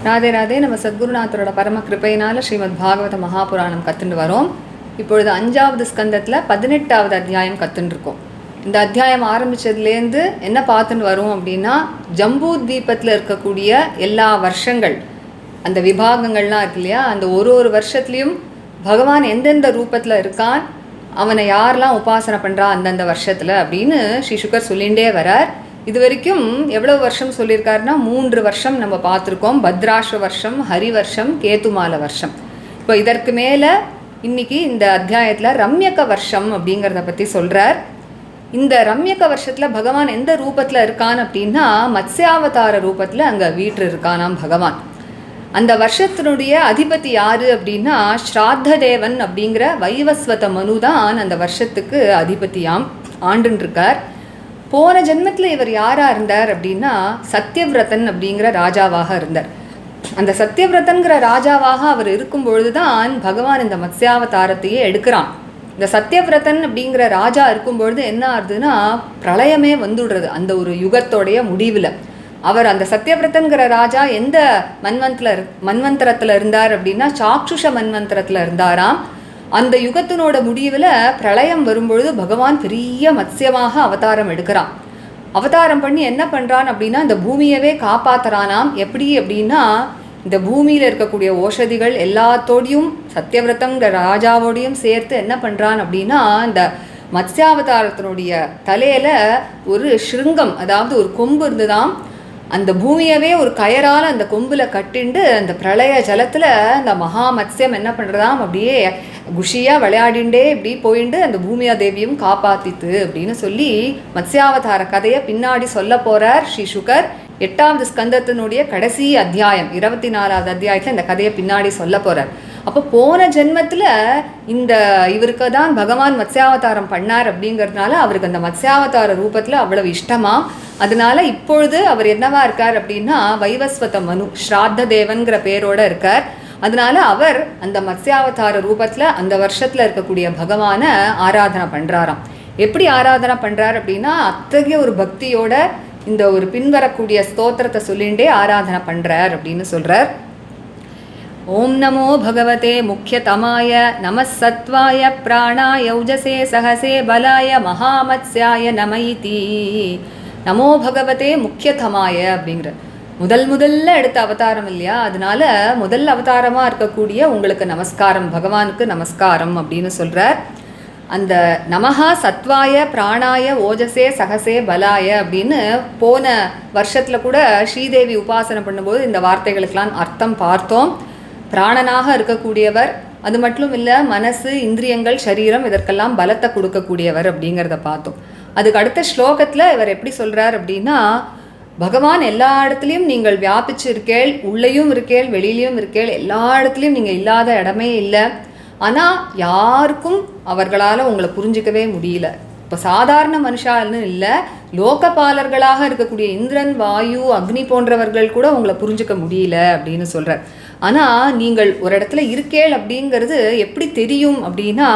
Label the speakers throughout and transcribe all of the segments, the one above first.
Speaker 1: ராதே ராதே. நம்ம சத்குருநாதரோட பரம கிருபையினால ஸ்ரீமத் பாகவத மகாபுராணம் கற்றுண்டு வரோம். இப்பொழுது 5வது ஸ்கந்தத்தில் 18வது அத்தியாயம் கற்றுன்னு இருக்கோம். இந்த அத்தியாயம் ஆரம்பித்ததுலேருந்து என்ன பார்த்துன்னு வரோம் அப்படின்னா, ஜம்பூ தீபத்தில் இருக்கக்கூடிய எல்லா வருஷங்கள், அந்த விபாகங்கள்லாம் இருக்கு இல்லையா, அந்த ஒரு வருஷத்துலேயும் பகவான் எந்தெந்த ரூபத்தில் இருக்கான், அவனை யாரெல்லாம் உபாசனை பண்ணுறா அந்தந்த வருஷத்தில் அப்படின்னு ஸ்ரீ சுகர் சொல்லிகிட்டே வரார். இது வரைக்கும் எவ்வளோ வருஷம் சொல்லியிருக்காருன்னா 3 வருஷம் நம்ம பார்த்துருக்கோம். பத்ராஷ்வ வருஷம், ஹரி வருஷம், கேதுமால வருஷம். இப்போ இதற்கு மேலே இன்னைக்கு இந்த அத்தியாயத்தில் ரம்யக வருஷம் அப்படிங்கிறத பற்றி சொல்கிறார். இந்த ரம்யக வருஷத்தில் பகவான் எந்த ரூபத்தில் இருக்கான் அப்படின்னா, மத்ஸ்யாவதார ரூபத்தில் அங்கே வீற்று இருக்கானாம் பகவான். அந்த வருஷத்தினுடைய அதிபதி யாரு அப்படின்னா, ஸ்ராத்த தேவன் அப்படிங்கிற வைவஸ்வத மனு தான் அந்த வருஷத்துக்கு அதிபதியாம் ஆண்டுன்னு இருக்கார். போன ஜென்மத்தில் இவர் யாராக இருந்தார் அப்படின்னா, சத்யவிரதன் அப்படிங்கிற ராஜாவாக இருந்தார். அந்த சத்யவிரதன்கிற ராஜாவாக அவர் இருக்கும் பொழுது தான் பகவான் இந்த மத்ஸ்யாவதாரத்தையே எடுக்கிறான். இந்த சத்யவிரதன் அப்படிங்கிற ராஜா இருக்கும்பொழுது என்ன ஆகுதுன்னா, பிரளயமே வந்துடுறது அந்த ஒரு யுகத்தோடைய முடிவில். அவர் அந்த சத்யவிரதன்கிற ராஜா எந்த மன்வந்தரத்தில் இருந்தார் அப்படின்னா, சாக்ஷுஷ மன்வந்தரத்தில் இருந்தாராம். அந்த யுகத்தினோட முடிவில் பிரளயம் வரும்பொழுது பகவான் பெரிய மத்ஸ்யமாக அவதாரம் எடுக்கிறான். அவதாரம் பண்ணி என்ன பண்ணுறான் அப்படின்னா, இந்த பூமியவே காப்பாற்றுறானாம். எப்படி அப்படின்னா, இந்த பூமியில் இருக்கக்கூடிய ஓஷதிகள் எல்லாத்தோடையும் சத்யவிரதங்கிற ராஜாவோடையும் சேர்த்து என்ன பண்ணுறான் அப்படின்னா, இந்த மத்ஸ்யாவதாரத்தினுடைய தலையில் ஒரு ஸ்ருங்கம், அதாவது ஒரு கொம்பு இருந்துதான். அந்த பூமியவே ஒரு கயரால் அந்த கொம்பில் கட்டிண்டு அந்த பிரளய ஜலத்தில் அந்த மகா மத்ஸ்யம் என்ன பண்ணுறதாம், அப்படியே குஷியாக விளையாடிண்டே இப்படி போயிண்டு அந்த பூமியா தேவியும் காப்பாற்றித்து அப்படின்னு சொல்லி மத்ஸ்யாவதார கதையை பின்னாடி சொல்ல போகிறார் ஸ்ரீ சுகர். 8வது ஸ்கந்தத்தினுடைய கடைசி அத்தியாயம் 24வது அத்தியாயத்தில் இந்த கதையை பின்னாடி சொல்ல போகிறார். அப்போ போன ஜென்மத்தில் இந்த இவருக்கு தான் பகவான் மத்ஸ்யாவதாரம் பண்ணார் அப்படிங்கிறதுனால அவருக்கு அந்த மத்ஸ்யாவதார ரூபத்தில் அவ்வளவு இஷ்டமா. அதனால இப்பொழுது அவர் என்னவா இருக்கார் அப்படின்னா, வைவஸ்வத மனு, ஸ்ராத்த தேவன்கிற பேரோட இருக்கார். அதனால அவர் அந்த மத்ஸ்யாவதார ரூபத்தில் அந்த வருஷத்தில் இருக்கக்கூடிய பகவானை ஆராதனை பண்ணுறாராம். எப்படி ஆராதனை பண்ணுறார் அப்படின்னா, அத்தகைய ஒரு பக்தியோட இந்த ஒரு பின்வரக்கூடிய ஸ்தோத்திரத்தை சொல்லிண்டே ஆராதனை பண்ணுறார் அப்படின்னு சொல்கிறார். ஓம் நமோ பகவதே முக்கியதமாய நமசத்வாய பிராணாய ஔஜசே சஹசே பலாய மகாமத்ஸ்யாய நமயிதி. நமோ பகவதே முக்கியதமாய அப்படிங்கிற முதல்ல எடுத்த அவதாரம் இல்லையா, அதனால முதல் அவதாரமாக இருக்கக்கூடிய உங்களுக்கு நமஸ்காரம், பகவானுக்கு நமஸ்காரம் அப்படின்னு சொல்கிறார். அந்த நமஹா சத்வாய பிராணாய ஓஜசே சகசே பலாய அப்படின்னு போன வருஷத்தில் கூட ஸ்ரீதேவி உபாசனை பண்ணும்போது இந்த வார்த்தைகளுக்கெல்லாம் அர்த்தம் பார்த்தோம். பிராணனாக இருக்கக்கூடியவர், அது மட்டும் இல்லை மனசு, இந்திரியங்கள், சரீரம் இதற்கெல்லாம் பலத்தை கொடுக்கக்கூடியவர் அப்படிங்கிறத பார்த்தோம். அதுக்கு அடுத்த ஸ்லோகத்தில் இவர் எப்படி சொல்கிறார் அப்படின்னா, பகவான் எல்லா இடத்துலையும் நீங்கள் வியாபிச்சு இருக்கேள், உள்ளேயும் இருக்கேள், வெளியிலையும் இருக்கேள், எல்லா இடத்துலையும் நீங்கள் இல்லாத இடமே இல்லை. ஆனால் யாருக்கும் அவர்களால் உங்களை புரிஞ்சிக்கவே முடியல. இப்போ சாதாரண மனுஷால்னு இல்லை, லோகபாலர்களாக இருக்கக்கூடிய இந்திரன், வாயு, அக்னி போன்றவர்கள் கூட உங்களை புரிஞ்சிக்க முடியல அப்படின்னு சொல்கிறார். ஆனால் நீங்கள் ஒரு இடத்துல இருக்கேள் அப்படிங்கிறது எப்படி தெரியும் அப்படின்னா,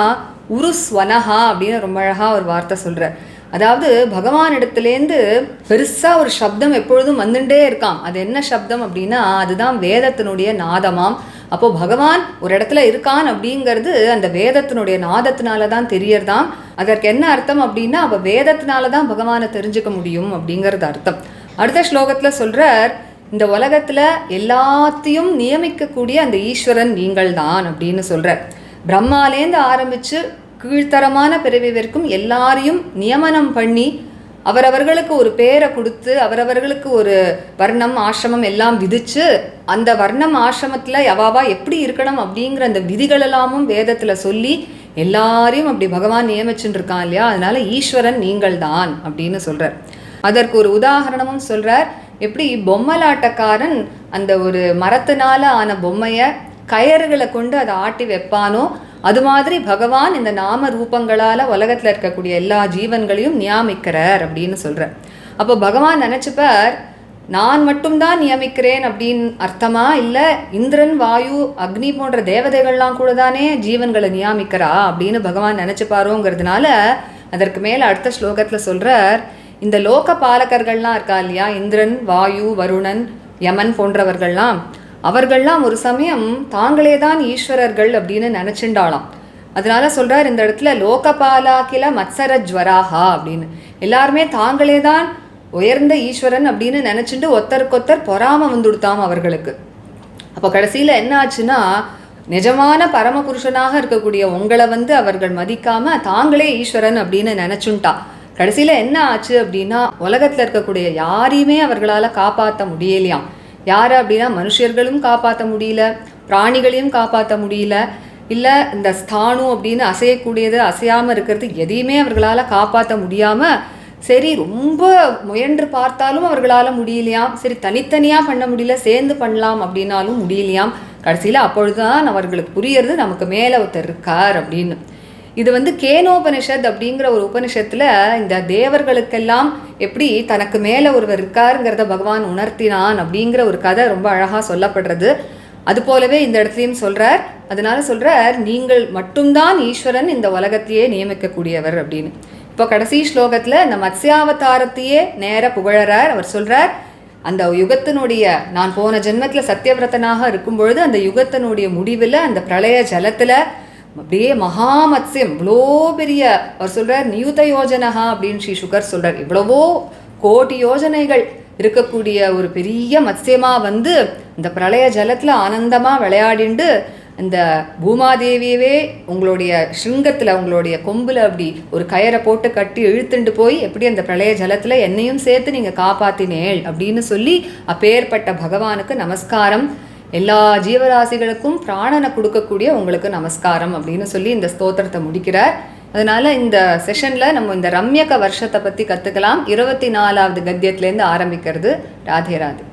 Speaker 1: உருஸ்வனஹா அப்படின்னு ரொம்ப அழகாக ஒரு வார்த்தை சொல்கிறார். அதாவது பகவான் இடத்துலேருந்து பெருசாக ஒரு சப்தம் எப்பொழுதும் வந்துட்டே இருக்காம். அது என்ன சப்தம் அப்படின்னா, அதுதான் வேதத்தினுடைய நாதமாம். அப்போது பகவான் ஒரு இடத்துல இருக்கான் அப்படிங்கிறது அந்த வேதத்தினுடைய நாதத்தினால தான் தெரியறதாம். அதற்கு என்ன அர்த்தம் அப்படின்னா, அப்போ வேதத்தினால தான் பகவானை தெரிஞ்சுக்க முடியும் அப்படிங்கிறது அர்த்தம். அடுத்த ஸ்லோகத்தில் சொல்கிறார், இந்த உலகத்தில் எல்லாத்தையும் நியமிக்கக்கூடிய அந்த ஈஸ்வரன் நீங்கள் தான் அப்படின்னு சொல்கிறார். பிரம்மாலேருந்து ஆரம்பித்து கீழ்த்தரமான பிறவி வரைக்கும் எல்லாரையும் நியமனம் பண்ணி அவரவர்களுக்கு ஒரு பேரை கொடுத்து அவரவர்களுக்கு ஒரு வர்ணம், ஆசிரமம் எல்லாம் விதித்து அந்த வர்ணம் ஆசிரமத்தில் எவாவா எப்படி இருக்கணும் அப்படிங்கிற அந்த விதிகளெல்லாமும் வேதத்தில் சொல்லி எல்லாரையும் அப்படி பகவான் நியமிச்சுட்டு இருக்கான் இல்லையா, அதனால ஈஸ்வரன் நீங்கள் தான் அப்படின்னு சொல்கிறார். அதற்கு ஒரு உதாரணமும் சொல்கிறார். எப்படி பொம்மலாட்டக்காரன் அந்த ஒரு மரத்தினால ஆன பொம்மையை கயறுகளை கொண்டு அதை ஆட்டி வைப்பானோ, அது மாதிரி பகவான் இந்த நாம ரூபங்களால் உலகத்தில் இருக்கக்கூடிய எல்லா ஜீவன்களையும் நியமிக்கிறார் அப்படின்னு சொல்கிறார். அப்போ பகவான் நினச்சிப்பார், நான் மட்டும்தான் நியமிக்கிறேன் அப்படின்னு அர்த்தமா, இல்லை இந்திரன், வாயு, அக்னி போன்ற தேவதைகள்லாம் கூட தானே ஜீவன்களை நியமிக்கிறா அப்படின்னு பகவான் நினச்சிப்பாரோங்கிறதுனால அதற்கு மேலே அடுத்த ஸ்லோகத்தில் சொல்கிறார், இந்த லோக பாலகர்கள்லாம் இருக்கா இல்லையா, இந்திரன், வாயு, வருணன், யமன் போன்றவர்கள்லாம், அவர்கள்லாம் ஒரு சமயம் தாங்களே தான் ஈஸ்வரர்கள் அப்படின்னு நினைச்சுண்டாளாம். அதனால சொல்றார் இந்த இடத்துல லோகபாலாக்கில மத்சர ஜ்வராஹா அப்படின்னு. எல்லாருமே தாங்களே தான் உயர்ந்த ஈஸ்வரன் அப்படின்னு நினைச்சுட்டு ஒருத்தருக்கொத்தர் பொறாம வந்துடுத்தாம் அவர்களுக்கு. அப்போ கடைசியில் என்ன ஆச்சுன்னா, நிஜமான பரமபுருஷனாக இருக்கக்கூடிய உங்களை அவர்கள் மதிக்காம தாங்களே ஈஸ்வரன் அப்படின்னு நினைச்சுட்டா. கடைசியில் என்ன ஆச்சு அப்படின்னா, உலகத்தில் இருக்கக்கூடிய யாரையுமே அவர்களால் காப்பாற்ற முடியலையாம். யார் அப்படின்னா, மனுஷர்களும் காப்பாற்ற முடியல, பிராணிகளையும் காப்பாற்ற முடியல, இல்லை இந்த ஸ்தானு அப்படின்னு அசையக்கூடியது அசையாமல் இருக்கிறது எதையுமே அவர்களால் காப்பாற்ற முடியாமல், சரி ரொம்ப முயன்று பார்த்தாலும் அவர்களால் முடியலையாம். சரி தனித்தனியாக பண்ண முடியல, சேர்ந்து பண்ணலாம் அப்படின்னாலும் முடியலையாம். கடைசியில் அப்பொழுதுதான் அவர்களுக்கு புரியறது நமக்கு மேலே ஒருத்தர் இருக்கார் அப்படின்னு. இது கேனோபனிஷத் அப்படிங்கிற ஒரு உபனிஷத்தில் இந்த தேவர்களுக்கெல்லாம் எப்படி தனக்கு மேலே ஒருவர் இருக்காருங்கிறத பகவான் உணர்த்தினான் அப்படிங்கிற ஒரு கதை ரொம்ப அழகாக சொல்லப்படுறது. அது போலவே இந்த இடத்துலையும் சொல்கிறார். அதனால சொல்கிறார், நீங்கள் மட்டும்தான் ஈஸ்வரன் இந்த உலகத்தையே நியமிக்கக்கூடியவர் அப்படின்னு. இப்போ கடைசி ஸ்லோகத்தில் இந்த மத்ஸ்யாவதாரத்தையே நேர புகழறார். அவர் சொல்கிறார், அந்த யுகத்தினுடைய நான் போன ஜென்மத்தில் சத்தியவிரதனாக இருக்கும் பொழுது அந்த யுகத்தினுடைய முடிவில் அந்த பிரளய ஜலத்தில் அப்படியே மகாமத்ஸ்யம் இவ்வளோ பெரிய, அவர் சொல்கிறார் நியுத யோஜனகா அப்படின்னு ஸ்ரீ சுகர் சொல்கிறார், இவ்வளவோ கோடி யோஜனைகள் இருக்கக்கூடிய ஒரு பெரிய மத்ஸ்யமாக இந்த பிரளய ஜலத்தில் ஆனந்தமாக விளையாடிண்டு இந்த பூமாதேவியவே உங்களுடைய ஸ்ருங்கத்தில் உங்களுடைய கொம்பில் அப்படி ஒரு கயரை போட்டு கட்டி இழுத்துண்டு போய் எப்படி அந்த பிரளய ஜலத்தில் என்னையும் சேர்த்து நீங்கள் காப்பாற்றினேள் அப்படின்னு சொல்லி அப்பேற்பட்ட பகவானுக்கு நமஸ்காரம், எல்லா ஜீவராசிகளுக்கும் பிராணனை கொடுக்கக்கூடிய உங்களுக்கு நமஸ்காரம் அப்படின்னு சொல்லி இந்த ஸ்தோத்திரத்தை முடிக்கிறார். அதனால இந்த செஷனில் நம்ம இந்த ரம்யக வருஷத்தை பற்றி கற்றுக்கலாம். 24வது கத்தியத்திலேருந்து ஆரம்பிக்கிறது. ராதே ராதே.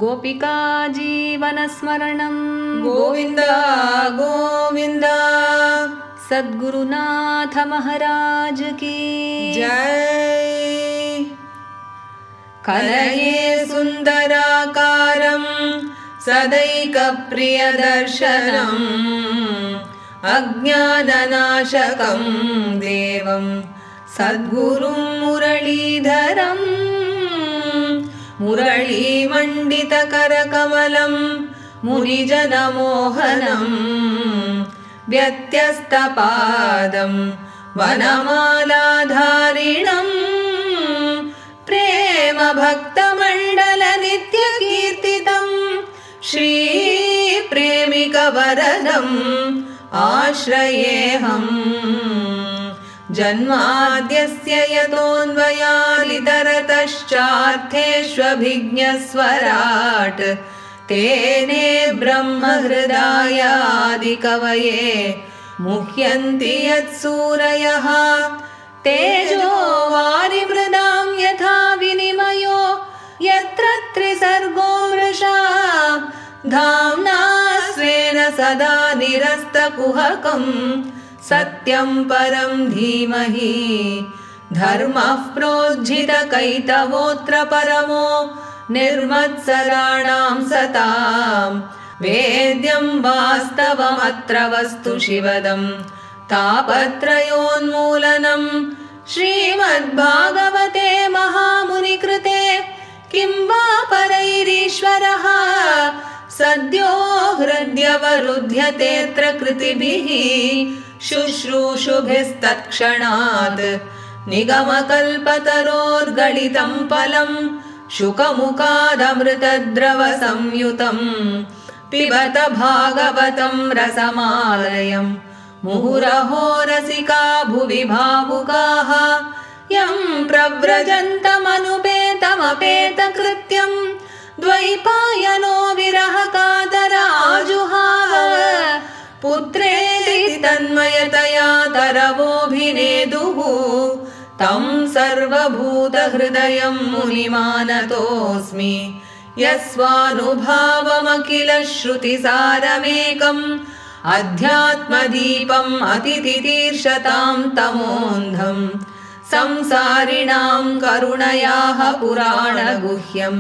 Speaker 1: गोपिका जीवनस्मरणं
Speaker 2: गोविन्द गोविन्द
Speaker 1: सद्गुरुनाथ महाराज की
Speaker 2: जय। कलये सुन्दराकारं सदैकप्रियदर्शनम् अज्ञाननाशकं देवं सद्गुरुं मुरलीधरम् मुरलीमण्डितकरकमलं मुनिजनमोहनं व्यत्यस्तपादं वनमालाधारिणं प्रेमभक्तमण्डलनित्यकीर्तितं श्रीप्रेमिकवरदम् आश्रयेऽहम्। जन्माद्यस्य यतोऽन्वयादितरतश्चार्थेष्वभिज्ञस्वराट् तेने ब्रह्महृदायादिकवये मुह्यन्ति यत्सूरयः। तेजो वारिमृदां यथा विनिमयो यत्र त्रिसर्गो मृषा धाम्ना स्वेन सदा निरस्तकुहकम् सत्यं परं धीमहि। धर्मः प्रोज्झितकैतवोऽत्र परमो निर्मत्सराणां सतां वेद्यं वास्तवमत्र वस्तु शिवदं तापत्रयोन्मूलनं। श्रीमद्भागवते महामुनिकृते किं वा परैरीश्वरः सद्यो हृद्यवरुध्यतेऽत्र कृतिभिः शुश्रूषुभिस्तत्क्षणात् निगमकल्पतरोर्गलितं फलं शुकमुखादमृतद्रवसंयुतं पिबत भागवतं रसमालयं मुहुरहो रसिका भुवि भावुकाः यं प्रव्रजन्तमनुपेतमपेतकृत्यं द्वैपायनो विरहकातराजुहाव पुत्रेति तन्मयतया तरवोऽभिनेदुः तं सर्वभूतहृदयं मुनिमानतोऽस्मि। यस्वानुभावमखिलश्रुतिसारमेकम् अध्यात्मदीपम् अतितितीर्षतां तमोऽन्धम् संसारिणां करुणयाः पुराणगुह्यं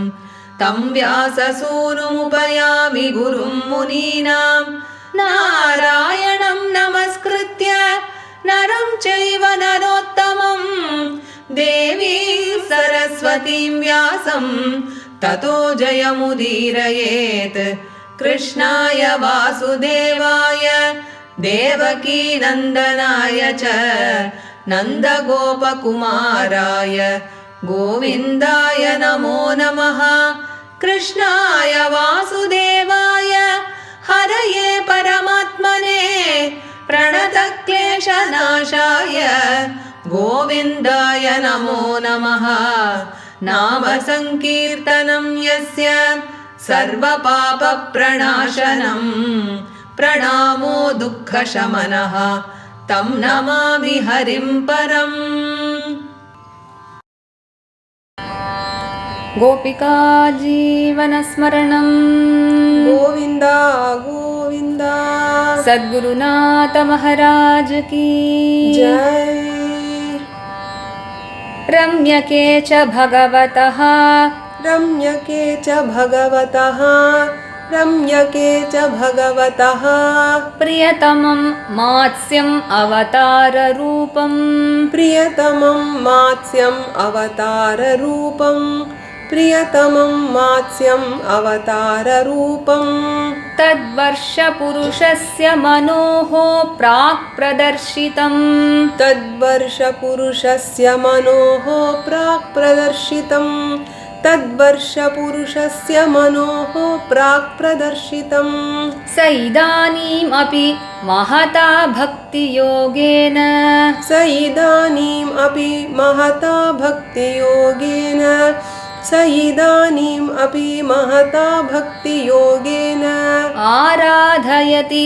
Speaker 2: तं व्याससूनुमुपयामि गुरुं मुनीनां। नारायणं नमस्कृत्य नरं चैव नरोत्तमं देवीं सरस्वतीं व्यासं ततो जयमुदीरयेत् कृष्णाय वासुदेवाय देवकीनन्दनाय च नन्दगोपकुमाराय गोविन्दाय नमो नमः। कृष्णाय वासुदेवाय हरये परमात्मने प्रणतक्लेशनाशाय गोविन्दाय नमो नमः। नाम संकीर्तनं यस्य सर्वपापप्रणाशनं प्रणामो दुःखशमनः तं नमामि हरिं परम्।
Speaker 1: गोपिका जीवनस्मरणं
Speaker 3: गोविन्द गोविन्द
Speaker 1: सद्गुरुनाथ महाराज की
Speaker 3: जय।
Speaker 1: रम्यके च भगवतः
Speaker 3: रम्यके च भगवतः रम्यके च भगवतः
Speaker 1: प्रियतमं मात्स्यम् अवताररूपं
Speaker 3: प्रियतमं मात्स्यम् अवताररूपं प्रियतमं मात्स्यम् अवताररूपं
Speaker 1: तद्वर्षपुरुषस्य मनोः प्राक्प्रदर्शितम्
Speaker 3: तद्वर्षपुरुषस्य मनोः प्राक्प्रदर्शितं तद्वर्षपुरुषस्य मनोः प्राक्प्रदर्शितं
Speaker 1: स इदानीमपि महता भक्तियोगेन
Speaker 3: स इदानीम् अपि महता भक्तियोगेन स इदानीम् अपि महता भक्तियोगेन
Speaker 1: आराधयति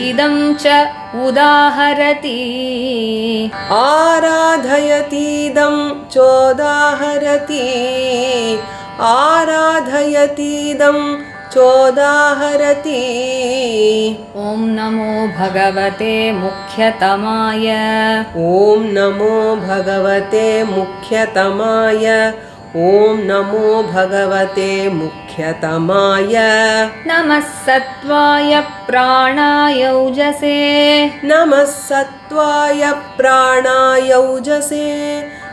Speaker 1: इदं च उदाहरति
Speaker 3: आराधयतीदं चोदाहरति आराधयतीदं चोदाहरति।
Speaker 1: ॐ नमो भगवते मुख्यतमाय
Speaker 3: ॐ नमो भगवते मुख्यतमाय ॐ नमो भगवते मुख्यतमाय
Speaker 1: नमः सत्त्वाय प्राणायौजसे
Speaker 3: नमः सत्त्वाय प्राणायौजसे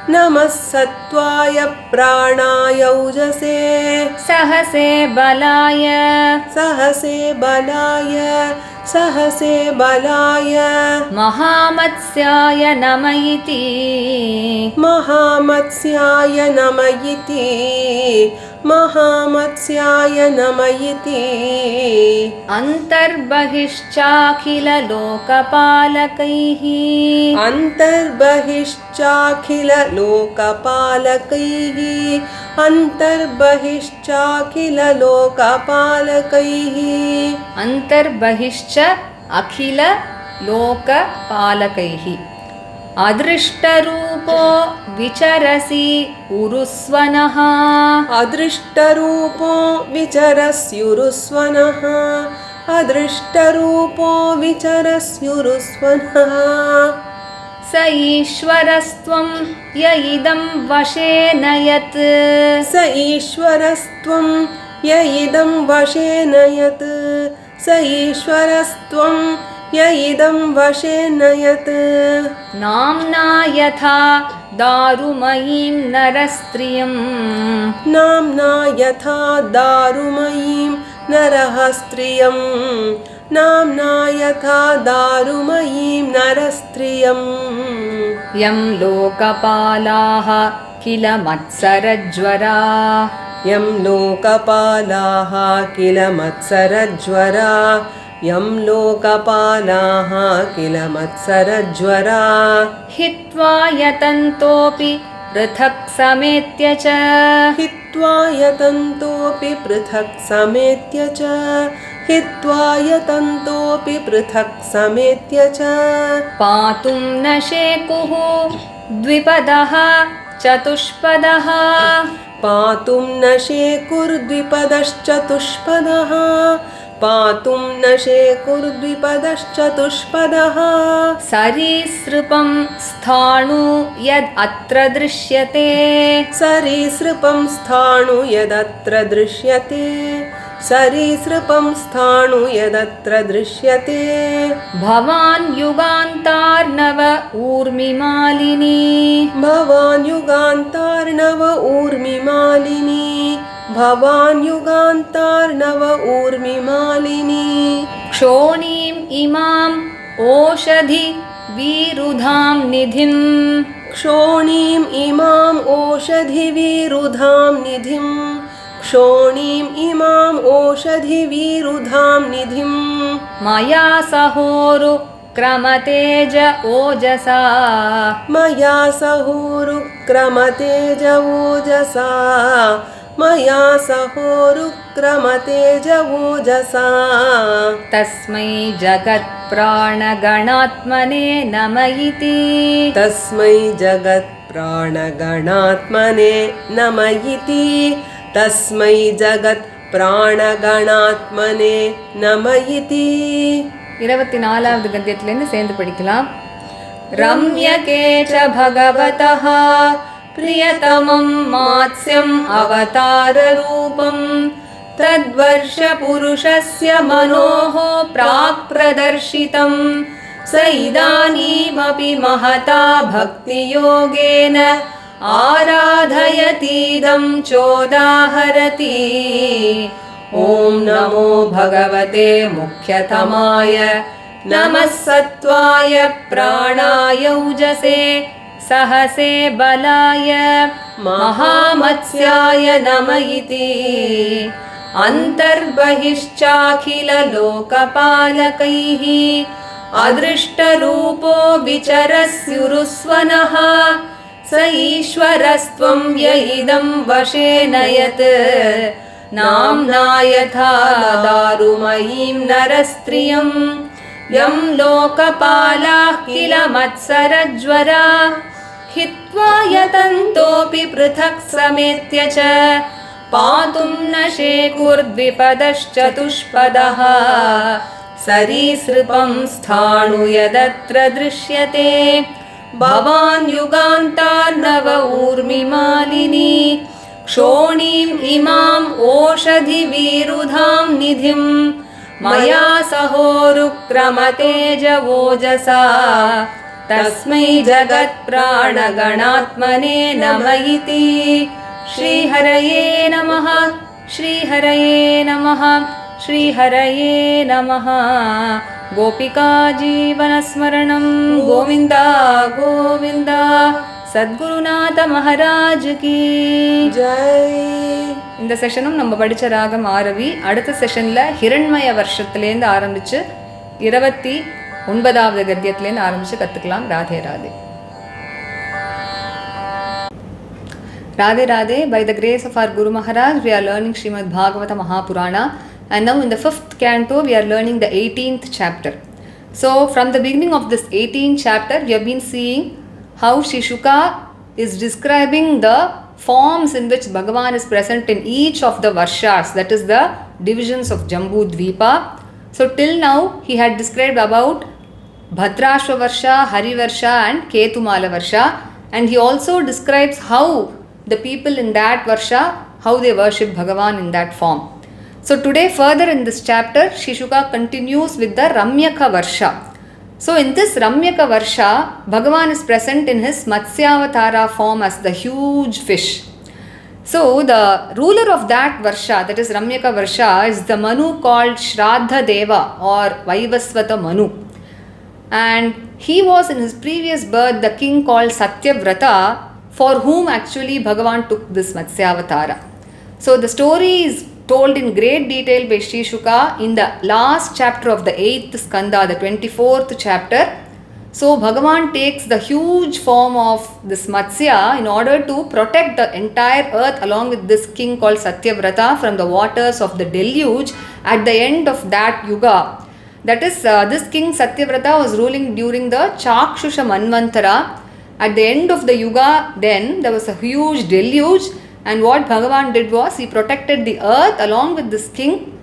Speaker 3: नमः सत्त्वाय प्राणायौजसे
Speaker 1: सहसे बलाय
Speaker 3: सहसे बलाय सहसे बलाय
Speaker 1: महामत्स्याय नम इति
Speaker 3: महामत्स्याय नम इति महामत्स्याय नम इति
Speaker 1: अन्तर्बहिश्चाखिललोकपालकैः
Speaker 3: अन्तर्बहिश्चाखिललोकपालकैः अन्तर्बहिश्चाखिललोकपालकैः
Speaker 1: अन्तर्बहिश्च अखिललोकपालकैः अदृष्टरूपो विचरसि उरुस्वनः
Speaker 3: अदृष्टरूपो विचरस्युरुस्वनः अदृष्टरूपो विचरस्युरुस्वनः
Speaker 1: स ईश्वरस्त्वं य इदं वशे नयत्
Speaker 3: स ईश्वरस्त्वं य इदं वशे नयत् स ईश्वरस्त्वं य इदं वशे नयत्
Speaker 1: नाम्ना यथा दारुमयीं नरस्त्रियं
Speaker 3: नाम्ना यथा दारुमयीं नरः स्त्रियं नाम्ना यथा दारुमयीं नरस्त्रियं
Speaker 1: यं लोकपालाः किल मत्सरज्वरा
Speaker 3: यं लोकपालाः किल मत्सरज्वरा यं लोकपालाः किल मत्सरज्वरा
Speaker 1: हित्वा यतन्तोऽपि पृथक् समेत्य च
Speaker 3: हित्वा यतन्तोऽपि पृथक् समेत्य च हित्वा यतन्तोऽपि पृथक् समेत्य च
Speaker 1: पातुं न शेकुः द्विपदः चतुष्पदः
Speaker 3: पातुं न शेकुर्द्विपदश्चतुष्पदः पातुं न शेकुर्द्विपदश्चतुष्पदः
Speaker 1: सरीसृपं स्थाणु यद् अत्र दृश्यते
Speaker 3: सरीसृपं स्थाणु यदत्र दृश्यते सरीसृपं स्थाणु यदत्र दृश्यते
Speaker 1: भवान् युगान्तार्नव ऊर्मिमालिनी
Speaker 3: भवान् युगान्तार्णव ऊर्मिमालिनी भवान् युगान्तार्नव ऊर्मिमालिनी
Speaker 1: क्षोणीम् इमाम् ओषधि वीरुधां निधिम्
Speaker 3: क्षोणीम् इमाम् ओषधिविरुधां निधिं क्षोणीम् इमाम् ओषधिविरुधां निधिं
Speaker 1: मया सहोरु क्रमतेज ओजसा
Speaker 3: मया सहोरुक्रमतेज ओजसा मया सहोरुक्रमतेज ओजसा
Speaker 1: तस्मै जगत्प्राणगणात्मने नम इति
Speaker 3: तस्मै जगत्प्राणगणात्मने नम इति तस्मै जगत्प्राणगणात्मने नम इति
Speaker 1: 24வது கத்தியத்திலிருந்து சேர்ந்து படிக்கலாம். ரம்யகே ச பகவதः प्रियतमं मात्स्यम् अवताररूपम् तद्वर्षपुरुषस्य मनोः प्राक्प्रदर्शितम् स इदानीमपि महता भक्तियोगेन आराधयतीदं चोदाहरति. ॐ नमो भगवते मुख्यतमाय नमः सत्त्वाय प्राणाय ऊजसे सहसे बलाय महामत्स्याय नम इति. अन्तर्बहिश्चाखिललोकपालकैः अदृष्टरूपो विचरस्युरुस्वनः स ईश्वरस्त्वं य इदं वशेन यत् नाम्ना यथा दारुमयीं नरस्त्रियं यं लोकपालाः किल मत्सरज्वरा हित्वा यतन्तोऽपि पृथक् समेत्य च पातुं न शेकुर्द्विपदश्चतुष्पदः सरीसृपं स्थाणु यदत्र दृश्यते भवान् युगान्तार्नव ऊर्मिमालिनी क्षोणीम् इमाम् ओषधिविरुधां निधिं मया सहोरुक्रमतेज ओजसा तस्मै जगत्प्राणगणात्मने नम इति. श्रीहरये नमः श्रीहरये नमः श्रीहरये नमः. गोपिका जीवनस्मरणं गोविन्द गोविन्द. சத்குருநாத மகாராஜ் கி
Speaker 3: ஜெய்.
Speaker 1: இந்த செஷனும் நம்ம படித்த ராகம் ஆரவி. அடுத்த செஷனில் ஹிரண்மய வருஷத்துலேருந்து ஆரம்பித்து 29வது கத்தியத்துலேருந்து ஆரம்பித்து கற்றுக்கலாம். Radhe Radhe. Radhe Radhe. By the grace of our Guru Maharaj, we are learning Srimad Bhagavatam Mahapurana, and now in the 5th canto we are learning the 18th chapter. So from the beginning of this 18th chapter we have been seeing how Shuka is describing the forms in which Bhagavan is present in each of the varshas, that is the divisions of Jambu Dvipa. So till now he had described about Bhadrashva Varsha, Hari Varsha and Ketumala Varsha, and he also describes how the people in that Varsha, how they worship Bhagavan in that form. So today further in this chapter, Shuka continues with the Ramyaka Varsha. So in this Ramyaka Varsha, Bhagavan is present in his Matsyavatara form as the huge fish. So the ruler of that Varsha, that is Ramyaka Varsha, is the Manu called Shraddha Deva or Vaivasvata Manu. And he was in his previous birth the king called Satyavrata, for whom actually Bhagavan took this Matsyavatara. So the story is told in great detail by Sri Shuka in the last chapter of the 8th skanda, the 24th chapter. So Bhagavan takes the huge form of this Matsya in order to protect the entire earth along with this king called Satyavrata from the waters of the deluge at the end of that yuga. That is, this king Satyavrata was ruling during the Chakshusha Manvantara. At the end of the yuga, then there was a huge deluge, and what Bhagavan did was he protected the earth along with this king.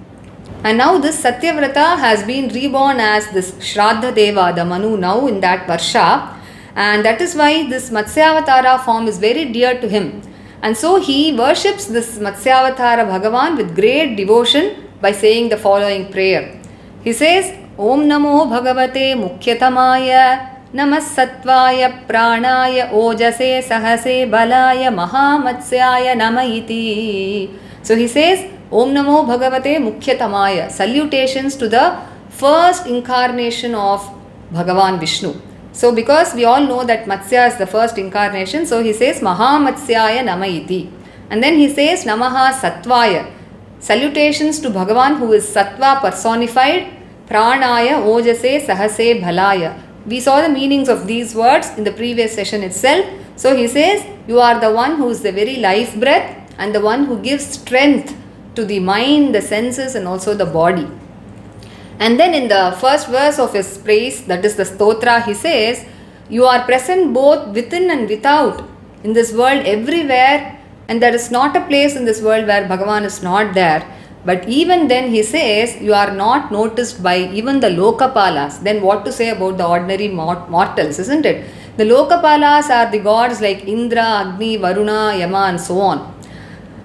Speaker 1: And now this Satyavrata has been reborn as this Shraddha Deva, the Manu now in that Varsha, and that is why this Matsyavatara form is very dear to him. And so he worships this Matsyavatara Bhagavan with great devotion by saying the following prayer. He says, Om Namo Bhagavate Mukhyatamaya Namas Sattvaya Pranaya Ojase Sahase Balaya Mahamatsyaya Nama iti. So he says, Om Namo Bhagavate Mukhyatamaya. Salutations to the first incarnation of Bhagavan Vishnu. So because we all know that Matsya is the first incarnation, so he says Mahamatsyaya Nama iti. And then he says Namaha Sattvaya. Salutations to Bhagavan who is Sattva personified. Pranaya Ojase Sahase Bhalaya. We saw the meanings of these words in the previous session itself. So he says, you are the one who is the very life breath and the one who gives strength to the mind, the senses and also the body. And then in the first verse of his praise, that is the stotra, he says, you are present both within and without in this world everywhere, and there is not a place in this world where Bhagavan is not there. But even then he says, you are not noticed by even the Lokapalas. Then what to say about the ordinary mortals, isn't it? The Lokapalas are the gods like Indra, Agni, Varuna, Yama and so on.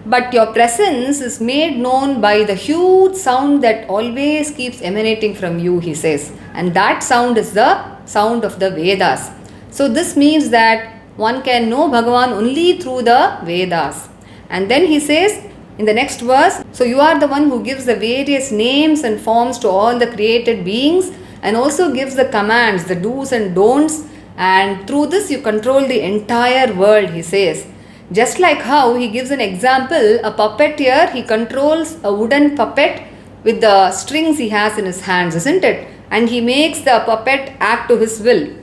Speaker 1: But your presence is made known by the huge sound that always keeps emanating from you, he says. And that sound is the sound of the Vedas. So this means that one can know Bhagavan only through the Vedas. And then he says, in the next verse, so you are the one who gives the various names and forms to all the created beings and also gives the commands, the do's and don'ts, and through this you control the entire world, he says. Just like how he gives an example, a puppeteer, he controls a wooden puppet with the strings he has in his hands, isn't it? And he makes the puppet act to his will.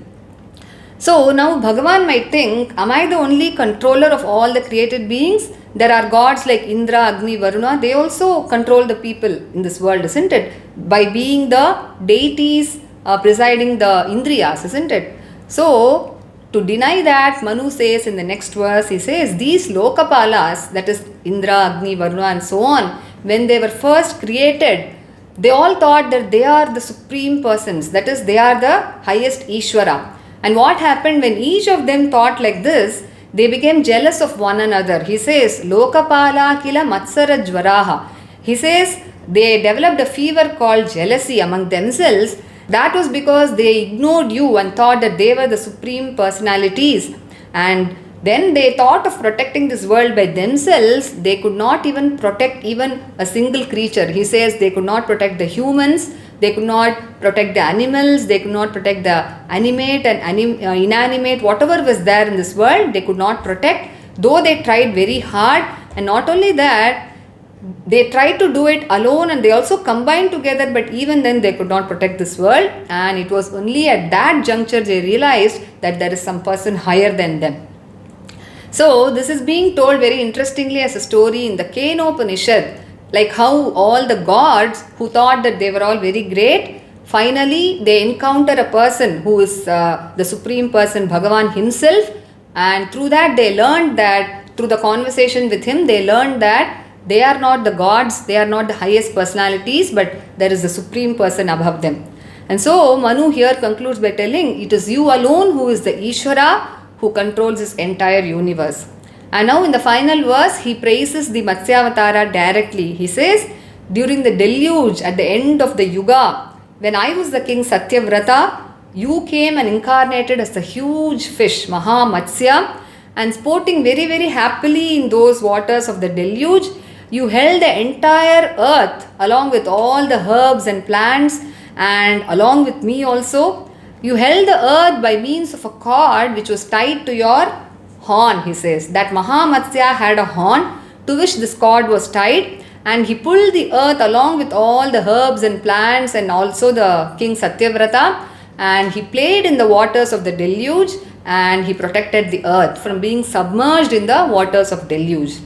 Speaker 1: So now Bhagavan might think, am I the only controller of all the created beings? There are gods like Indra, Agni, Varuna. They also control the people in this world, isn't it? By being the deities presiding the Indriyas, isn't it? So to deny that, Manu says in the next verse, he says, these Lokapalas, that is Indra, Agni, Varuna and so on, when they were first created, they all thought that they are the supreme persons, that is, they are the highest Ishvara. And what happened when each of them thought like this, they became jealous of one another. He says, Lokapala kila matsara jvaraha. He says, they developed a fever called jealousy among themselves. That was because they ignored you and thought that they were the supreme personalities. And then they thought of protecting this world by themselves. They could not even protect even a single creature. He says they could not protect the humans. They could not protect the animals. They could not protect the animate and inanimate, whatever was there in this world, they could not protect. Though they tried very hard, and not only that, they tried to do it alone and they also combined together, but even then they could not protect this world. And it was only at that juncture they realized that there is some person higher than them. So this is being told very interestingly as a story in the Kenopanishad, like how all the gods who thought that they were all very great, finally they encounter a person who is the supreme person, Bhagavan himself, and through that they learned that, through the conversation with him, they learned that they are not the gods, they are not the highest personalities, but there is a supreme person above them. And so Manu here concludes by telling, it is you alone who is the Ishvara who controls this entire universe. And now in the final verse, he praises the Matsyavatara directly. He says, during the deluge at the end of the Yuga, when I was the king Satyavrata, you came and incarnated as the huge fish, Mahamatsya, and sporting very, very happily in those waters of the deluge, you held the entire earth along with all the herbs and plants, and along with me also. You held the earth by means of a cord which was tied to your horn, he says. That Mahamatsya had a horn to which this cord was tied, and he pulled the earth along with all the herbs and plants and also the king Satyavrata, and he played in the waters of the deluge and he protected the earth from being submerged in the waters of deluge.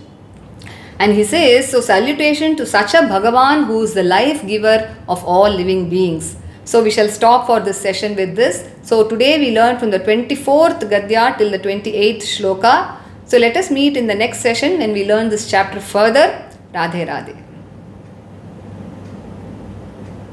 Speaker 1: And he says, so salutation to such a Bhagavan who is the life giver of all living beings. So we shall stop for this session with this. So today we learned from the 24th Gadya till the 28th Shloka. So let us meet in the next session when we learn this chapter further. Radhe Radhe.